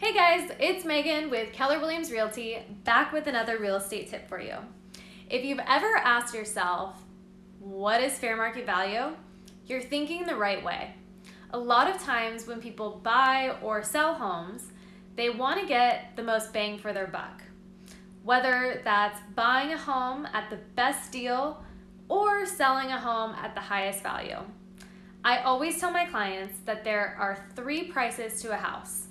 Hey guys, it's Megan with Keller Williams Realty, back with another real estate tip for you. If you've ever asked yourself, what is fair market value? You're thinking the right way. A lot of times when people buy or sell homes, they want to get the most bang for their buck. Whether that's buying a home at the best deal or selling a home at the highest value. I always tell my clients that there are 3 prices to a house: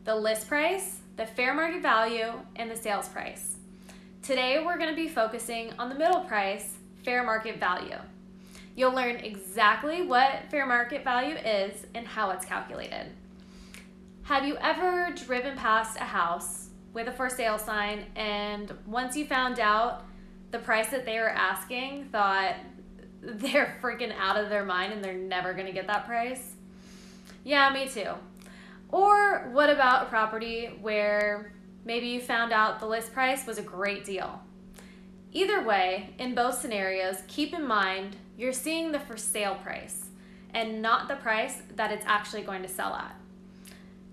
the list price, the fair market value, and the sales price. Today we're going to be focusing on the middle price, fair market value. You'll learn exactly what fair market value is and how it's calculated. Have you ever driven past a house with a for sale sign and once you found out the price that they were asking, thought they're freaking out of their mind and they're never going to get that price? Yeah, me too. Or what about a property where maybe you found out the list price was a great deal? Either way, in both scenarios, keep in mind you're seeing the for sale price and not the price that it's actually going to sell at.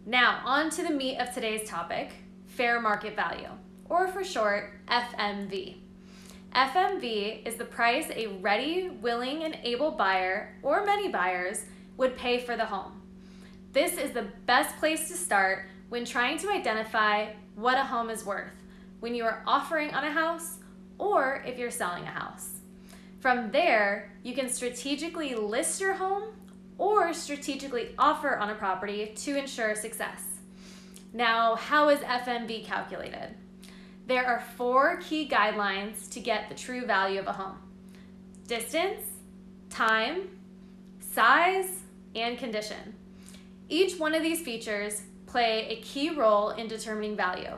Now, on to the meat of today's topic, fair market value, or for short, FMV. FMV is the price a ready, willing, and able buyer, or many buyers, would pay for the home. This is the best place to start when trying to identify what a home is worth, when you are offering on a house or if you're selling a house. From there, you can strategically list your home or strategically offer on a property to ensure success. Now, how is FMV calculated? There are 4 key guidelines to get the true value of a home: distance, time, size, and condition. Each one of these features play a key role in determining value.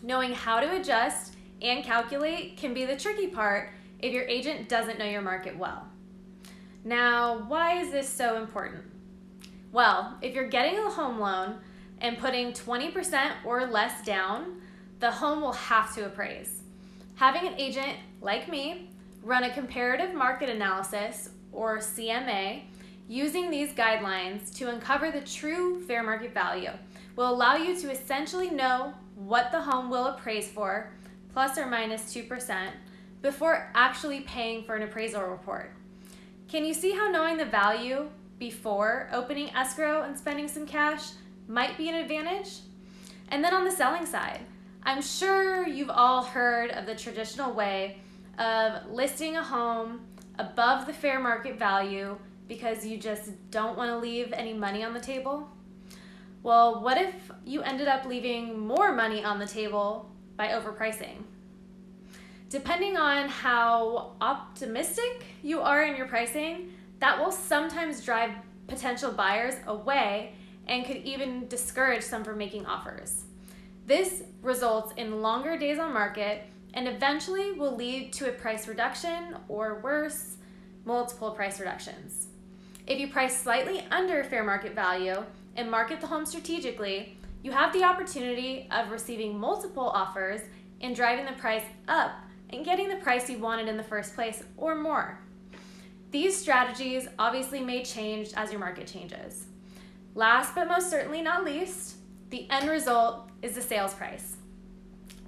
Knowing how to adjust and calculate can be the tricky part if your agent doesn't know your market well. Now, why is this so important? Well, if you're getting a home loan and putting 20% or less down, the home will have to appraise. Having an agent like me run a comparative market analysis, or CMA, using these guidelines to uncover the true fair market value will allow you to essentially know what the home will appraise for, plus or minus 2%, before actually paying for an appraisal report. Can you see how knowing the value before opening escrow and spending some cash might be an advantage? And then on the selling side, I'm sure you've all heard of the traditional way of listing a home above the fair market value because you just don't want to leave any money on the table. Well, what if you ended up leaving more money on the table by overpricing? Depending on how optimistic you are in your pricing, that will sometimes drive potential buyers away and could even discourage some from making offers. This results in longer days on market and eventually will lead to a price reduction, or worse, multiple price reductions. If you price slightly under fair market value and market the home strategically, you have the opportunity of receiving multiple offers and driving the price up and getting the price you wanted in the first place or more. These strategies obviously may change as your market changes. Last but most certainly not least, the end result is the sales price.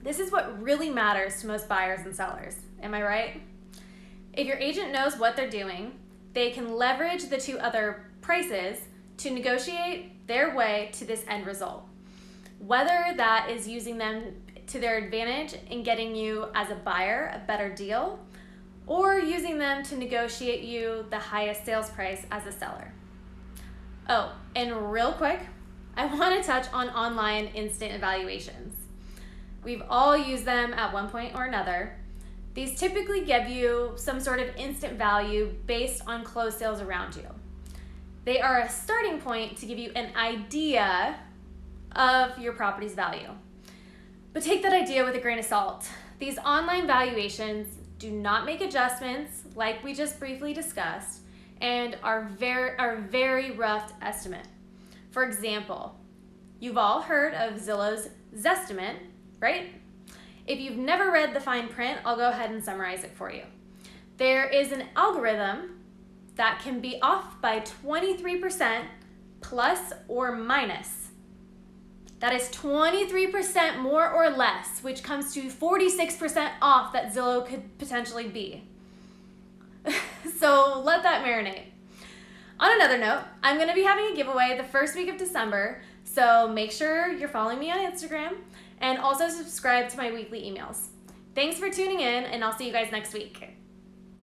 This is what really matters to most buyers and sellers. Am I right? If your agent knows what they're doing, they can leverage the 2 other prices to negotiate their way to this end result. Whether that is using them to their advantage in getting you as a buyer a better deal, or using them to negotiate you the highest sales price as a seller. Oh, and real quick, I want to touch on online instant evaluations. We've all used them at one point or another. These typically give you some sort of instant value based on closed sales around you. They are a starting point to give you an idea of your property's value. But take that idea with a grain of salt. These online valuations do not make adjustments like we just briefly discussed and are very rough estimate. For example, you've all heard of Zillow's Zestimate, right? If you've never read the fine print, I'll go ahead and summarize it for you. There is an algorithm that can be off by 23% plus or minus. That is 23% more or less, which comes to 46% off that Zillow could potentially be. So let that marinate. On another note, I'm going to be having a giveaway the first week of December, so make sure you're following me on Instagram and also subscribe to my weekly emails. Thanks for tuning in, and I'll see you guys next week.